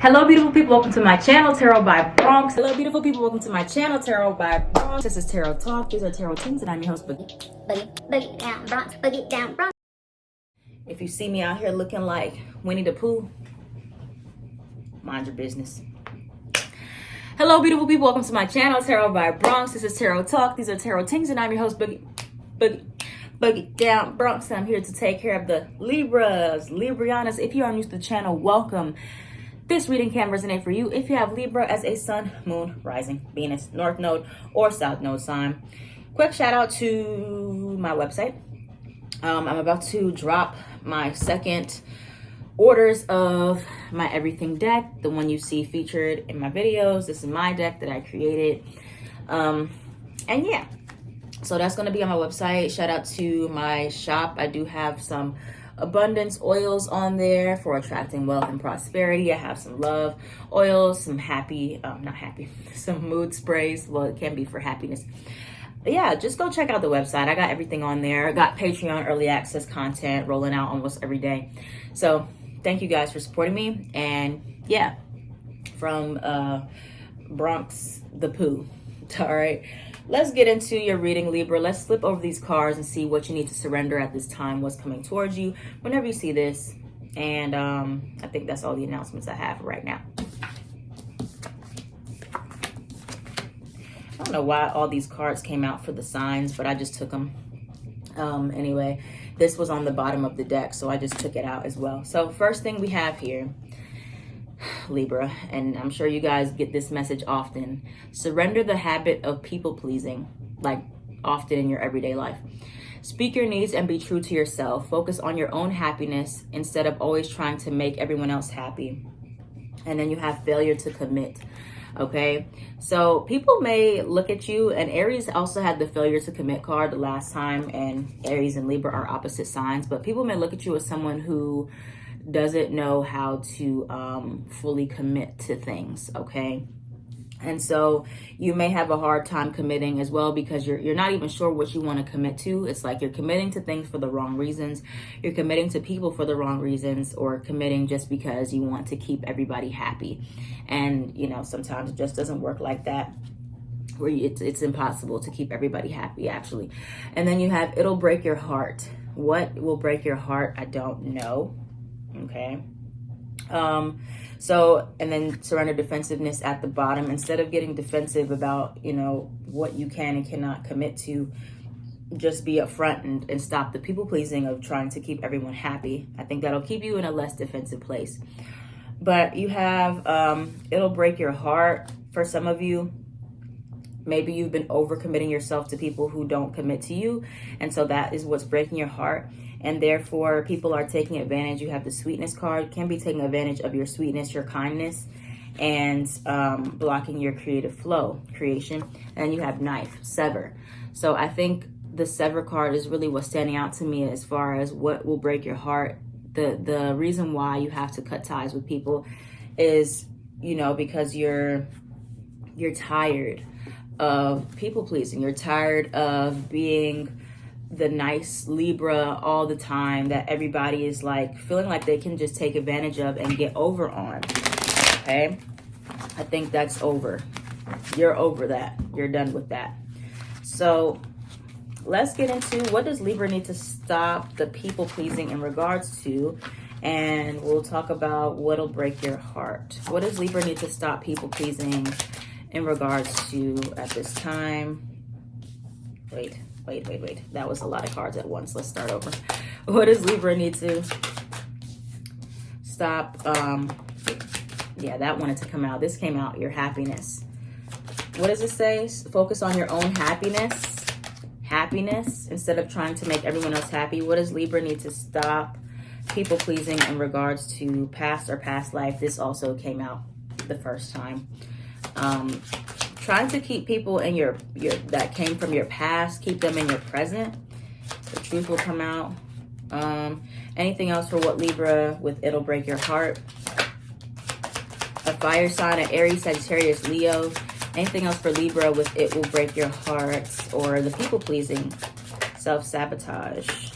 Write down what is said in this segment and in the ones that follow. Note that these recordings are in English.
Hello beautiful people, welcome to my channel, Tarot by Bronx. Hello beautiful people, welcome to my channel, Tarot by Bronx. This is Tarot Talk, these are Tarot Teens, and I'm your host, Boogie. Boogie down Bronx, Boogie down Bronx. If you see me out here looking like Winnie the Pooh, mind your business. Hello beautiful people, welcome to my channel, Tarot by Bronx. This is Tarot Talk, these are Tarot Teens, and I'm your host, Boogie down Bronx. And I'm here to take care of the Libras, Librianas. If you are new to the channel, welcome. This reading can resonate for you if you have Libra as a sun, moon, rising, Venus, north node, or south node sign. Quick shout out to my website. I'm about to drop my second orders of my everything deck, the one you see featured in my videos. This is my deck that I created. And yeah, so that's going to be on my website. Shout out to my shop. I do have some abundance oils on there for attracting wealth and prosperity. I have some love oils, some some mood sprays. Well, it can be for happiness. But yeah, just go check out the website. I got everything on there. I got Patreon early access content rolling out almost every day. So thank you guys for supporting me. And yeah, from Bronx the Pooh. All right. Let's get into your reading, Libra. Let's flip over these cards and see what you need to surrender at this time, what's coming towards you whenever you see this. And I think that's all the announcements I have right now. I don't know why all these cards came out for the signs, but I just took them. Anyway, this was on the bottom of the deck, so I just took it out as well. So first thing we have here, Libra, and I'm sure you guys get this message often. Surrender the habit of people pleasing, like often in your everyday life. Speak your needs and be true to yourself. Focus on your own happiness instead of always trying to make everyone else happy. And then you have failure to commit. Okay, so people may look at you, and Aries also had the failure to commit card the last time, and Aries and Libra are opposite signs, but people may look at you as someone who doesn't know how to fully commit to things. Okay, and so you may have a hard time committing as well because you're not even sure what you want to commit to. It's like you're committing to things for the wrong reasons. You're committing to people for the wrong reasons, or committing just because you want to keep everybody happy. And you know, sometimes it just doesn't work like that, where it's impossible to keep everybody happy, actually. And then you have, it'll break your heart. What will break your heart? I don't know. Okay. So, and then surrender defensiveness at the bottom. Instead of getting defensive about, you know, what you can and cannot commit to, just be upfront and stop the people pleasing of trying to keep everyone happy. I think that'll keep you in a less defensive place. But you have, it'll break your heart. For some of you, maybe you've been overcommitting yourself to people who don't commit to you. And so that is what's breaking your heart. And therefore, people are taking advantage. You have the sweetness card, can be taking advantage of your sweetness, your kindness, and blocking your creative flow, creation. And you have knife, sever. So I think the sever card is really what's standing out to me as far as what will break your heart. The reason why you have to cut ties with people is, you know, because you're tired of people pleasing. You're tired of being the nice Libra all the time that everybody is like feeling like they can just take advantage of and get over on. Okay, I think that's over. You're over that. You're done with that. So let's get into, what does Libra need to stop the people pleasing in regards to, and we'll talk about what'll break your heart. What does Libra need to stop people pleasing in regards to at this time? Wait. That was a lot of cards at once. Let's start over. What does Libra need to stop? Yeah, that wanted to come out. This came out, your happiness. What does it say? Focus on your own happiness. Happiness instead of trying to make everyone else happy. What does Libra need to stop people pleasing in regards to past or past life? This also came out the first time. Trying to keep people in your that came from your past, keep them in your present. The truth will come out. Anything else for what Libra with it'll break your heart? A fire sign, an Aries, Sagittarius, Leo. Anything else for Libra with it will break your heart, or the people pleasing, self-sabotage,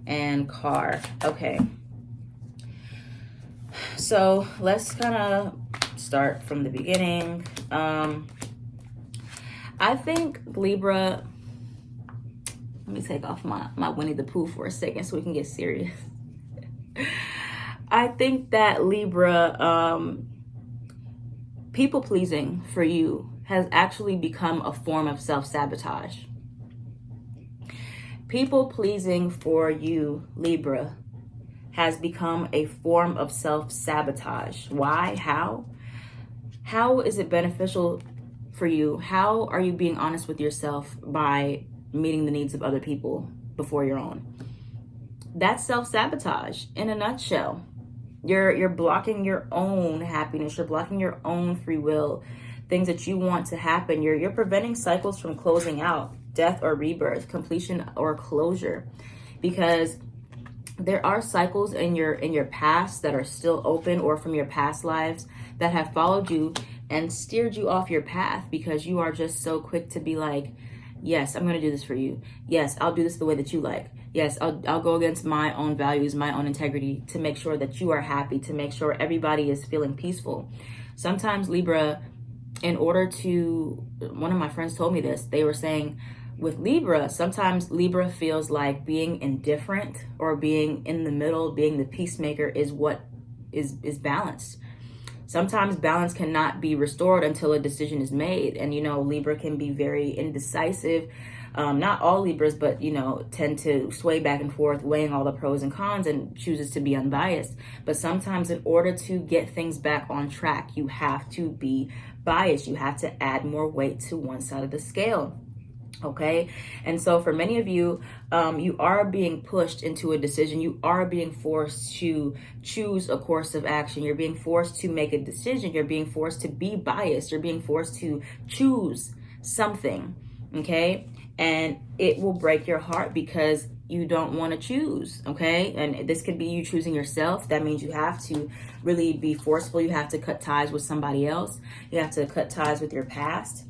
and car. Okay. So let's kind of start from the beginning. I think Libra, let me take off my Winnie the Pooh for a second so we can get serious. I think that Libra, people pleasing for you has actually become a form of self-sabotage. People pleasing for you, Libra, has become a form of self-sabotage. Why? How? How is it beneficial for you? How are you being honest with yourself by meeting the needs of other people before your own? That's self-sabotage in a nutshell. You're blocking your own happiness. You're blocking your own free will, things that you want to happen. You're preventing cycles from closing out, death or rebirth, completion or closure, because there are cycles in your past that are still open, or from your past lives that have followed you and steered you off your path because you are just so quick to be like, yes, I'm going to do this for you. Yes, I'll do this the way that you like. Yes, I'll go against my own values, my own integrity to make sure that you are happy, to make sure everybody is feeling peaceful. Sometimes Libra, in order to, one of my friends told me this, they were saying, with Libra, sometimes Libra feels like being indifferent or being in the middle, being the peacemaker is what is balanced. Sometimes balance cannot be restored until a decision is made. And, Libra can be very indecisive. Not all Libras, but, tend to sway back and forth, weighing all the pros and cons, and chooses to be unbiased. But sometimes in order to get things back on track, you have to be biased. You have to add more weight to one side of the scale. Okay. And so for many of you, you are being pushed into a decision. You are being forced to choose a course of action. You're being forced to make a decision. You're being forced to be biased. You're being forced to choose something. Okay. And it will break your heart because you don't want to choose. Okay. And this could be you choosing yourself. That means you have to really be forceful. You have to cut ties with somebody else. You have to cut ties with your past,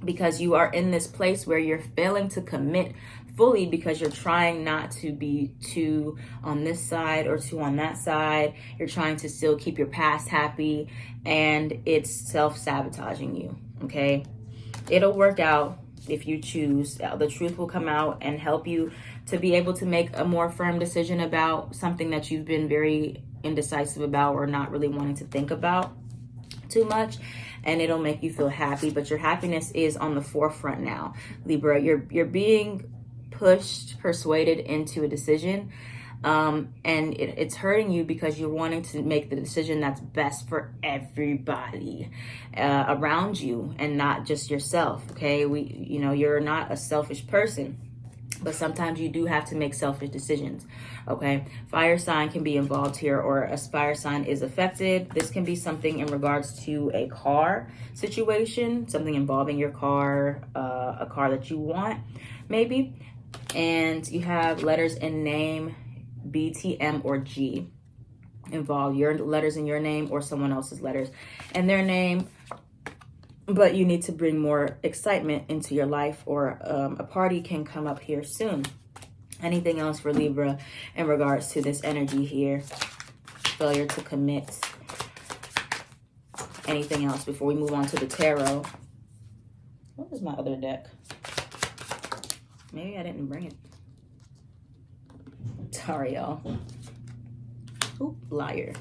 because you are in this place where you're failing to commit fully because you're trying not to be too on this side or too on that side. You're trying to still keep your past happy, and it's self-sabotaging you, okay? It'll work out if you choose. The truth will come out and help you to be able to make a more firm decision about something that you've been very indecisive about or not really wanting to think about too much, and it'll make you feel happy. But your happiness is on the forefront now, Libra. You're being pushed, persuaded into a decision, and it's hurting you because you're wanting to make the decision that's best for everybody around you and not just yourself. Okay, you're not a selfish person, but sometimes you do have to make selfish decisions. Okay, fire sign can be involved here, or a fire sign is affected. This can be something in regards to a car situation, something involving your car, a car that you want, maybe. And you have letters in name, B, T, M, or G involved. Your letters in your name or someone else's letters in their name. But you need to bring more excitement into your life, or a party can come up here soon. Anything else for Libra in regards to this energy here? Failure to commit. Anything else before we move on to the tarot? What is my other deck? Maybe I didn't bring it. Sorry, y'all. Oop, liar.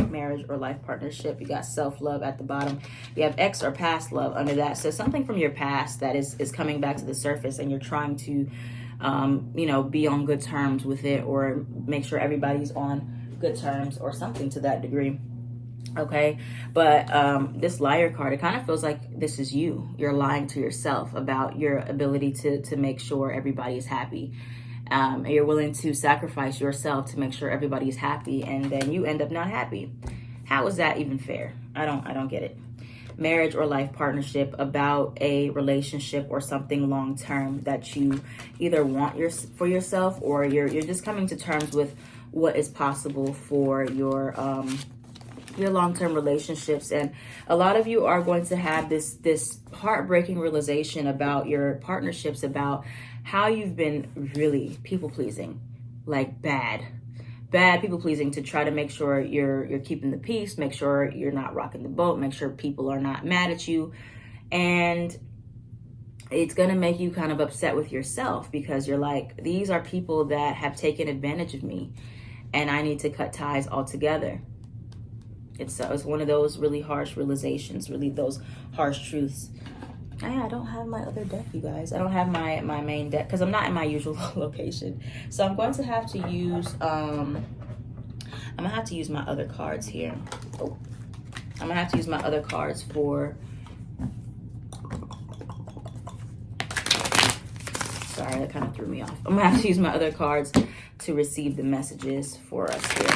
Marriage or life partnership. You got self-love at the bottom. You have ex or past love under that. So something from your past that is coming back to the surface, and you're trying to be on good terms with it, or make sure everybody's on good terms or something to that degree. Okay, but this liar card, it kind of feels like this is you. You're lying to yourself about your ability to make sure everybody is happy. And you're willing to sacrifice yourself to make sure everybody is happy, and then you end up not happy. How is that even fair? I don't get it. Marriage or life partnership, about a relationship or something long term that you either want for yourself, or you're just coming to terms with what is possible for your long-term relationships. And a lot of you are going to have this heartbreaking realization about your partnerships, about how you've been really people pleasing like bad people pleasing to try to make sure you're keeping the peace, make sure you're not rocking the boat, make sure people are not mad at you. And it's going to make you kind of upset with yourself because you're like, these are people that have taken advantage of me and I need to cut ties altogether. It's one of those really harsh realizations, really those harsh truths. I don't have my other deck, you guys. I don't have my main deck because I'm not in my usual location. So I'm going to have to use my other cards here. Oh. I'm gonna have to use my other cards for sorry, that kind of threw me off. I'm gonna have to use my other cards to receive the messages for us here.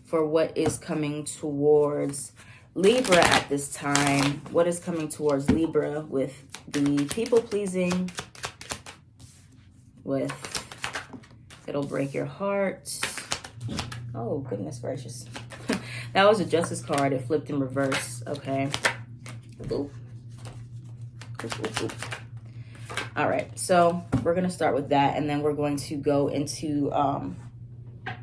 For what is coming towards Libra at this time. What is coming towards Libra with the people pleasing, with it'll break your heart. Oh, goodness gracious. That was a Justice card. It flipped in reverse. Okay. Oop. Oop, oop. All right. So we're going to start with that. And then we're going to go into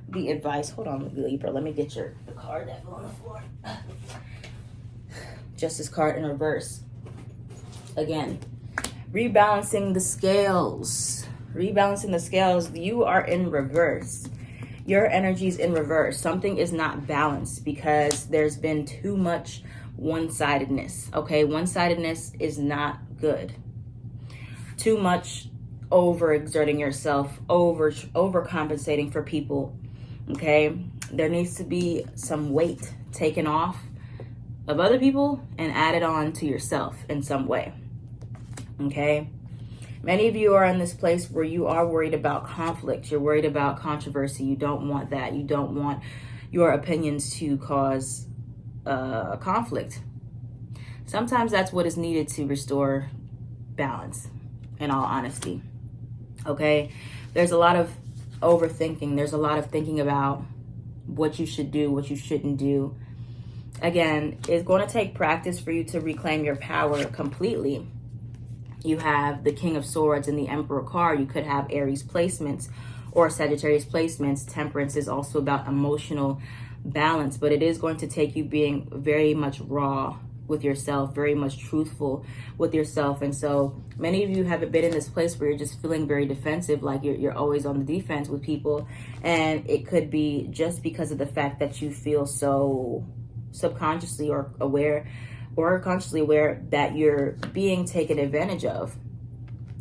the advice. Hold on, Libra. Let me get the card that fell on the floor. Justice card in reverse. Again, rebalancing the scales. Rebalancing the scales. You are in reverse. Your energy is in reverse. Something is not balanced because there's been too much one-sidedness. Okay, one-sidedness is not good. Too much overexerting yourself, overcompensating for people. Okay, there needs to be some weight taken off of other people and added on to yourself in some way. Okay. Many of you are in this place where you are worried about conflict. You're worried about controversy. You don't want that. You don't want your opinions to cause conflict. Sometimes that's what is needed to restore balance, in all honesty. Okay? There's a lot of overthinking. There's a lot of thinking about what you should do, what you shouldn't do. Again, it's going to take practice for you to reclaim your power completely. You have the King of Swords and the Emperor card. You could have Aries placements or Sagittarius placements. Temperance is also about emotional balance, but it is going to take you being very much raw with yourself, very much truthful with yourself. And so many of you haven't been in this place where you're just feeling very defensive, like you're always on the defense with people. And it could be just because of the fact that you feel so subconsciously or aware or consciously aware that you're being taken advantage of,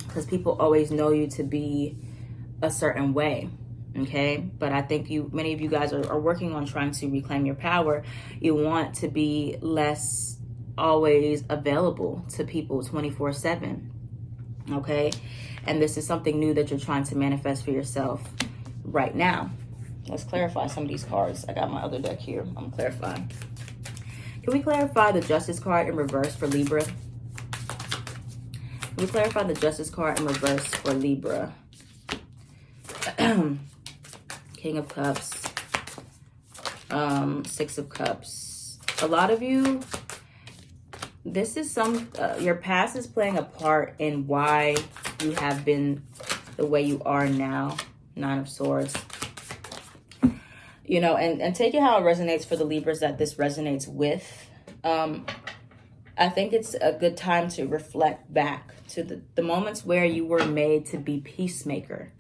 because people always know you to be a certain way. Okay, but I think many of you guys are working on trying to reclaim your power. You want to be less always available to people 24/7. Okay, and this is something new that you're trying to manifest for yourself right now. Let's clarify some of these cards. I got my other deck here. I'm gonna clarify. Can we clarify the Justice card in reverse for Libra? Can we clarify the Justice card in reverse for Libra? King of Cups, Six of Cups. A lot of you, this is your past is playing a part in why you have been the way you are now. Nine of Swords. You know, and take it how it resonates for the Libras that this resonates with. I think it's a good time to reflect back to the moments where you were made to be peacemaker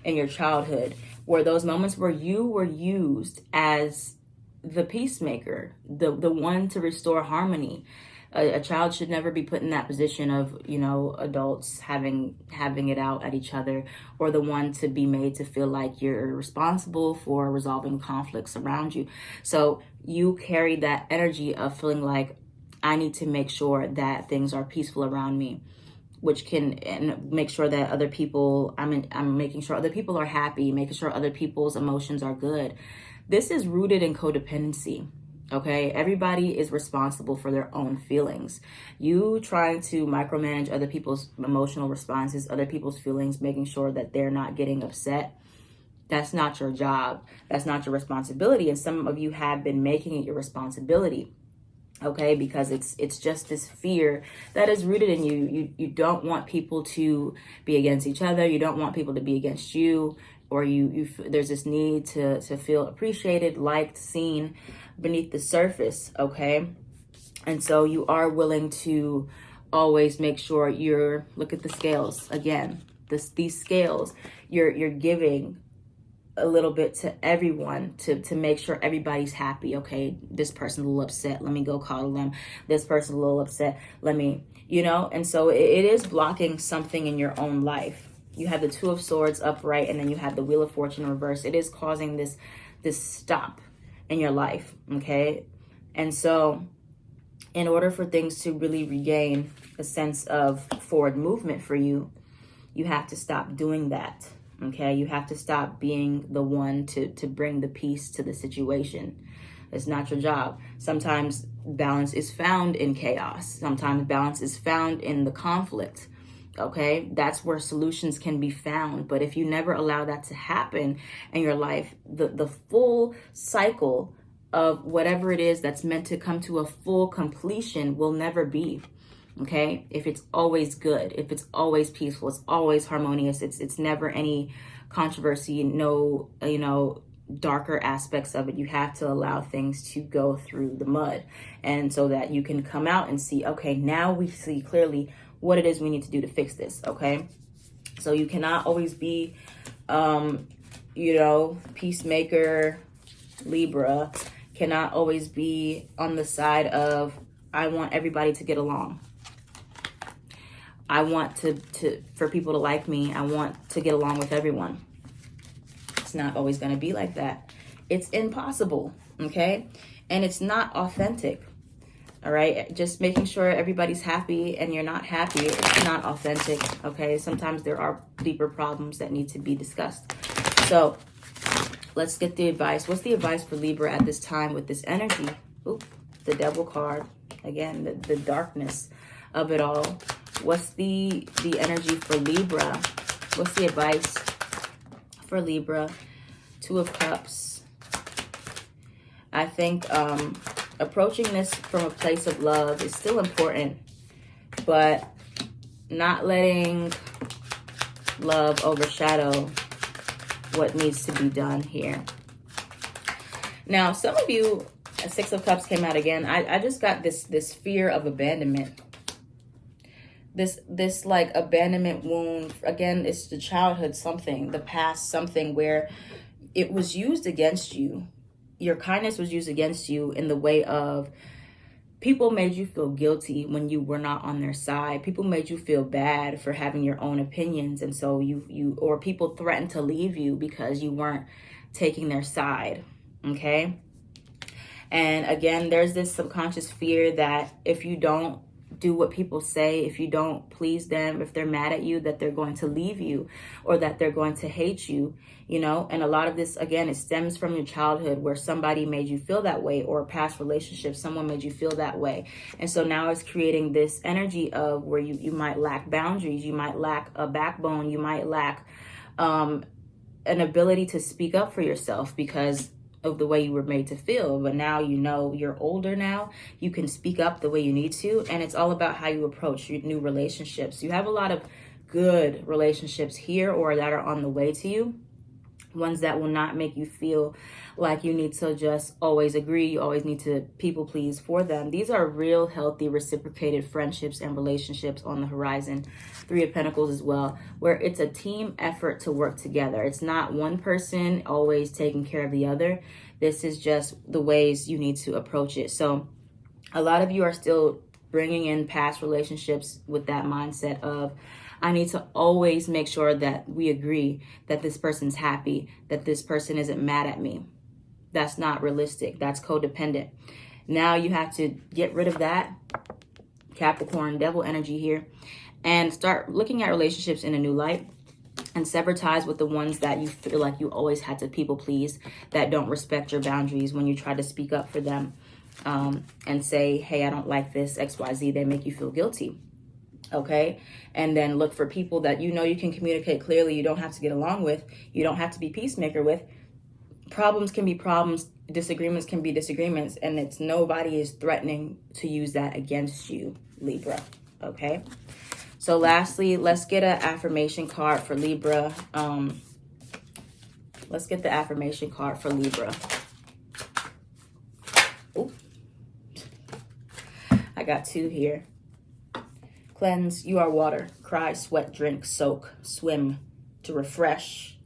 in your childhood, where those moments where you were used as the peacemaker, the one to restore harmony. A child should never be put in that position of, you know, adults having it out at each other, or the one to be made to feel like you're responsible for resolving conflicts around you. So you carry that energy of feeling like, I need to make sure that things are peaceful around me, which can and make sure that other people, I'm making sure other people are happy, making sure other people's emotions are good. This is rooted in codependency. Okay, everybody is responsible for their own feelings. You trying to micromanage other people's emotional responses, other people's feelings, making sure that they're not getting upset. That's not your job. That's not your responsibility. And some of you have been making it your responsibility. Okay, because it's just this fear that is rooted in you. You don't want people to be against each other. You don't want people to be against you. or there's this need to feel appreciated, liked, seen beneath the surface, okay? And so you are willing to always make sure look at the scales again. These scales, you're giving a little bit to everyone to make sure everybody's happy. Okay, this person's a little upset, let me go coddle them. This person's a little upset, let me, and so it is blocking something in your own life. You have the Two of Swords upright, and then you have the Wheel of Fortune reversed. It is causing this stop in your life, okay? And so in order for things to really regain a sense of forward movement for you, you have to stop doing that. Okay, you have to stop being the one to bring the peace to the situation. It's not your job. Sometimes balance is found in chaos. Sometimes balance is found in the conflict. Okay, that's where solutions can be found. But if you never allow that to happen in your life, the full cycle of whatever it is that's meant to come to a full completion will never be. Okay, if it's always good, if it's always peaceful, it's always harmonious, it's never any controversy, no, darker aspects of it. You have to allow things to go through the mud, and so that you can come out and see, okay, now we see clearly what it is we need to do to fix this. Okay, so you cannot always be peacemaker. Libra cannot always be on the side of, I want everybody to get along. I want for people to like me. I want to get along with everyone. It's not always going to be like that. It's impossible, okay? And it's not authentic, all right? Just making sure everybody's happy and you're not happy, it's not authentic, okay? Sometimes there are deeper problems that need to be discussed. So let's get the advice. What's the advice for Libra at this time with this energy? Oop, the Devil card. Again, the darkness of it all. What's the energy for Libra? What's the advice for Libra? Two of Cups. I think approaching this from a place of love is still important, but not letting love overshadow what needs to be done here. Now, some of you, Six of Cups came out again. I just got this fear of abandonment. This like abandonment wound. Again, it's the childhood something, the past something where it was used against you. Your kindness was used against you in the way of people made you feel guilty when you were not on their side. People made you feel bad for having your own opinions. And so or people threatened to leave you because you weren't taking their side. Okay. And again, there's this subconscious fear that if you don't do what people say, if you don't please them, if they're mad at you, that they're going to leave you or that they're going to hate you, and a lot of this, again, it stems from your childhood where somebody made you feel that way, or a past relationship, someone made you feel that way. And so now it's creating this energy of where you might lack boundaries, you might lack a backbone, you might lack an ability to speak up for yourself because of the way you were made to feel. But now you're older now, you can speak up the way you need to, and it's all about how you approach your new relationships. You have a lot of good relationships here or that are on the way to you, ones that will not make you feel like you need to just always agree, you always need to people please for them. These are real, healthy, reciprocated friendships and relationships on the horizon. Three of Pentacles as well, where it's a team effort to work together. It's not one person always taking care of the other. This is just the ways you need to approach it. So a lot of you are still bringing in past relationships with that mindset of, I need to always make sure that we agree that this person's happy, that this person isn't mad at me. That's not realistic. That's codependent. Now you have to get rid of that Capricorn Devil energy here and start looking at relationships in a new light and sever ties with the ones that you feel like you always had to people please, that don't respect your boundaries when you try to speak up for them and say, hey, I don't like this, XYZ. They make you feel guilty. Okay. And then look for people that you can communicate clearly. You don't have to get along with. You don't have to be peacemaker with. Problems can be problems. Disagreements can be disagreements. And nobody is threatening to use that against you, Libra. Okay. So lastly, let's get an affirmation card for Libra. Let's get the affirmation card for Libra. Ooh. I got 2 here. Cleanse, you are water. Cry, sweat, drink, soak, swim, to refresh.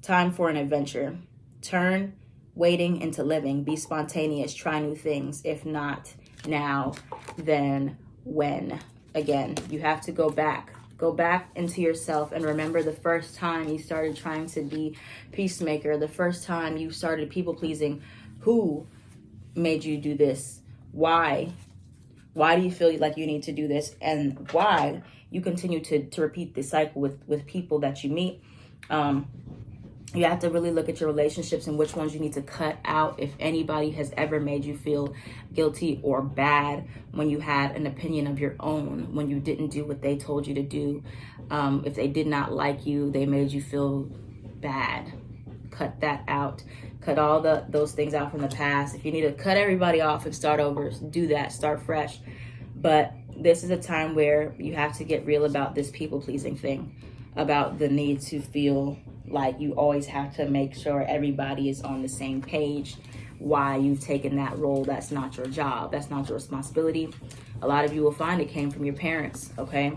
Time for an adventure. Turn waiting into living. Be spontaneous. Try new things. If not now, then when? Again, you have to go back. Go back into yourself and remember the first time you started trying to be peacemaker, the first time you started people pleasing. Who made you do this? Why? Why do you feel like you need to do this? And why you continue to repeat this cycle with people that you meet? You have to really look at your relationships and which ones you need to cut out. If anybody has ever made you feel guilty or bad when you had an opinion of your own, when you didn't do what they told you to do, if they did not like you, they made you feel bad, cut that out. Cut all those things out from the past. If you need to cut everybody off and start over, do that, start fresh. But this is a time where you have to get real about this people-pleasing thing, about the need to feel like you always have to make sure everybody is on the same page. Why you've taken that role, that's not your job, that's not your responsibility. A lot of you will find it came from your parents, okay?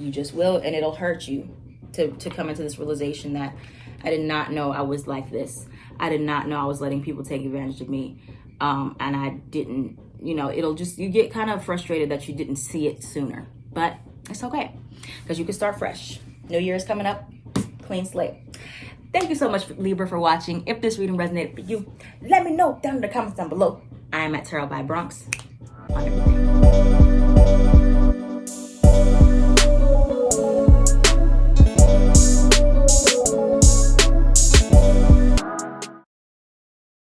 You just will, and it'll hurt you to come into this realization that I did not know I was like this. I did not know I was letting people take advantage of me. And I didn't, you get kind of frustrated that you didn't see it sooner. But it's okay, because you can start fresh. New Year is coming up, clean slate. Thank you so much, Libra, for watching. If this reading resonated with you, let me know down in the comments down below. I am at Tarot by Bronx on everything.